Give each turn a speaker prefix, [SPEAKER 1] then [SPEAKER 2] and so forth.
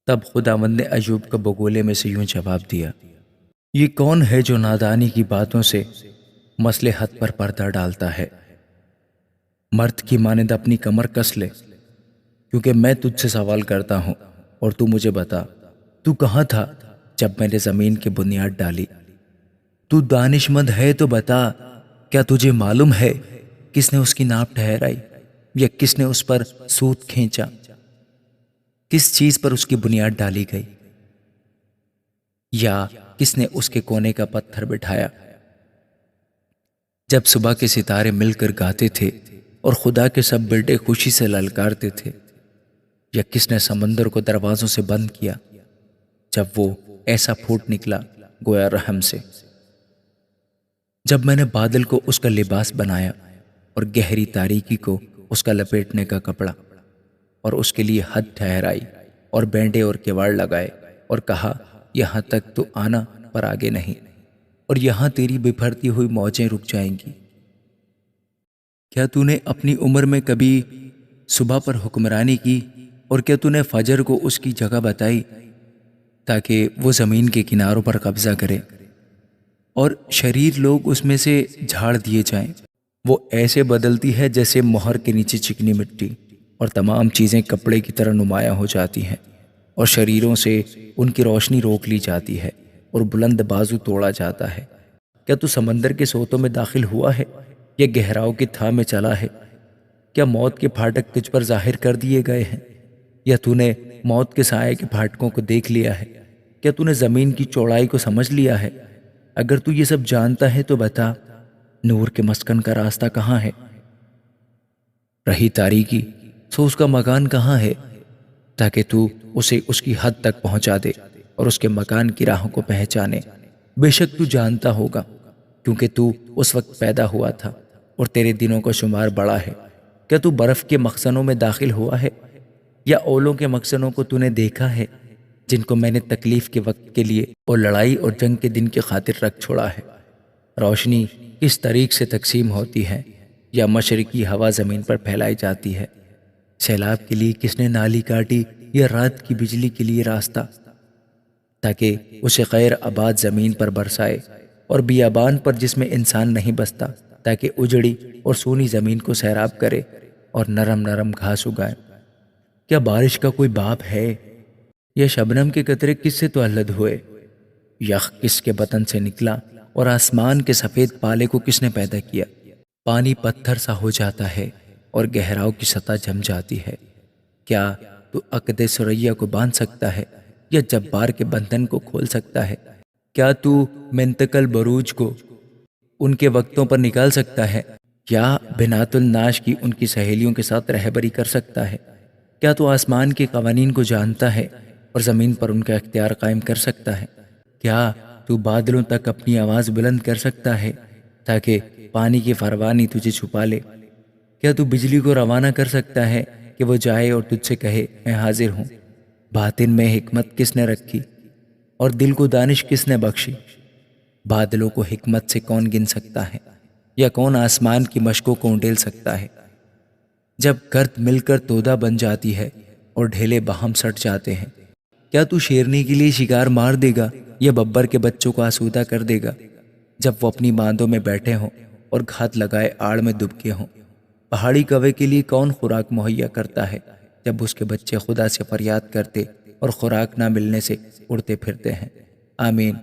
[SPEAKER 1] تب خداوند نے ایوب کا بگولے میں سے یوں جواب دیا، یہ کون ہے جو نادانی کی باتوں سے مصلحت پر پردہ ڈالتا ہے؟ مرد کی مانند اپنی کمر کس لے، کیونکہ میں تجھ سے سوال کرتا ہوں اور تو مجھے بتا، تو کہاں تھا جب میں نے زمین کی بنیاد ڈالی؟ تو دانش مند ہے تو بتا، کیا تجھے معلوم ہے کس نے اس کی ناپ ٹھہرائی، یا کس نے اس پر سوت کھینچا؟ کس چیز پر اس کی بنیاد ڈالی گئی، یا کس نے اس کے کونے کا پتھر بٹھایا؟ جب صبح کے ستارے مل کر گاتے تھے اور خدا کے سب بیٹے خوشی سے للکارتے تھے، یا کس نے سمندر کو دروازوں سے بند کیا جب وہ ایسا پھوٹ نکلا گویا رحم سے؟ جب میں نے بادل کو اس کا لباس بنایا اور گہری تاریکی کو اس کا لپیٹنے کا کپڑا، اور اس کے لیے حد ٹھہرائی اور بینڈے اور کیواڑ لگائے، اور کہا یہاں تک تو آنا پر آگے نہیں، اور یہاں تیری بپھرتی ہوئی موجیں رک جائیں گی۔ کیا تو نے اپنی عمر میں کبھی صبح پر حکمرانی کی، اور کیا تو نے فجر کو اس کی جگہ بتائی تاکہ وہ زمین کے کناروں پر قبضہ کرے اور شریر لوگ اس میں سے جھاڑ دیے جائیں؟ وہ ایسے بدلتی ہے جیسے مہر کے نیچے چکنی مٹی، اور تمام چیزیں کپڑے کی طرح نمایاں ہو جاتی ہیں، اور شریروں سے ان کی روشنی روک لی جاتی ہے اور بلند بازو توڑا جاتا ہے۔ کیا تو سمندر کے سوتوں میں داخل ہوا ہے، یا گہراؤں کی تھا میں چلا ہے؟ کیا موت کے پھاٹک تجھ پر ظاہر کر دیے گئے ہیں، یا تو نے موت کے سائے کے پھاٹکوں کو دیکھ لیا ہے؟ کیا تو نے زمین کی چوڑائی کو سمجھ لیا ہے؟ اگر تو یہ سب جانتا ہے تو بتا، نور کے مسکن کا راستہ کہاں ہے؟ رہی تاریکی، سو اس کا مکان کہاں ہے، تاکہ تو اسے اس کی حد تک پہنچا دے اور اس کے مکان کی راہوں کو پہچانے؟ بے شک تو جانتا ہوگا، کیونکہ تو اس وقت پیدا ہوا تھا اور تیرے دنوں کا شمار بڑا ہے۔ کیا تو برف کے مخزنوں میں داخل ہوا ہے، یا اولوں کے مخزنوں کو تو نے دیکھا ہے، جن کو میں نے تکلیف کے وقت کے لیے اور لڑائی اور جنگ کے دن کی خاطر رکھ چھوڑا ہے؟ روشنی کس طریق سے تقسیم ہوتی ہے، یا مشرقی ہوا زمین پر پھیلائی جاتی ہے؟ سیلاب کے لیے کس نے نالی کاٹی، یا رات کی بجلی کے لیے راستہ، تاکہ اسے غیر آباد زمین پر برسائے اور بیابان پر جس میں انسان نہیں بستا، تاکہ اجڑی اور سونی زمین کو سیراب کرے اور نرم نرم گھاس اگائے؟ کیا بارش کا کوئی باپ ہے، یا شبنم کے قطرے کس سے تولد ہوئے؟ یخ کس کے بطن سے نکلا، اور آسمان کے سفید پالے کو کس نے پیدا کیا؟ پانی پتھر سا ہو جاتا ہے اور گہراؤں کی سطح جم جاتی ہے۔ کیا تو عقد ثریا کو باندھ سکتا ہے، یا جبار کے بندھن کو کھول سکتا ہے؟ کیا تو منتقل بروج کو ان کے وقتوں پر نکال سکتا ہے، یا بنات الناش کی ان کی سہیلیوں کے ساتھ رہبری کر سکتا ہے؟ کیا تو آسمان کے قوانین کو جانتا ہے اور زمین پر ان کا اختیار قائم کر سکتا ہے؟ کیا تو بادلوں تک اپنی آواز بلند کر سکتا ہے تاکہ پانی کی فروانی تجھے چھپا لے؟ کیا تو بجلی کو روانہ کر سکتا ہے کہ وہ جائے اور تجھ سے کہے میں حاضر ہوں؟ باطن میں حکمت کس نے رکھی، اور دل کو دانش کس نے بخشی؟ بادلوں کو حکمت سے کون گن سکتا ہے، یا کون آسمان کی مشکوں کو انڈیل سکتا ہے؟ جب گرد مل کر تودہ بن جاتی ہے اور ڈھیلے باہم سٹ جاتے ہیں، کیا تو شیرنی کے لیے شکار مار دے گا، یا ببر کے بچوں کو آسودہ کر دے گا جب وہ اپنی باندوں میں بیٹھے ہوں اور گھات لگائے آڑ میں دبکے ہوں؟ پہاڑی کوے کے لیے کون خوراک مہیا کرتا ہے جب اس کے بچے خدا سے فریاد کرتے اور خوراک نہ ملنے سے اڑتے پھرتے ہیں؟ آمین۔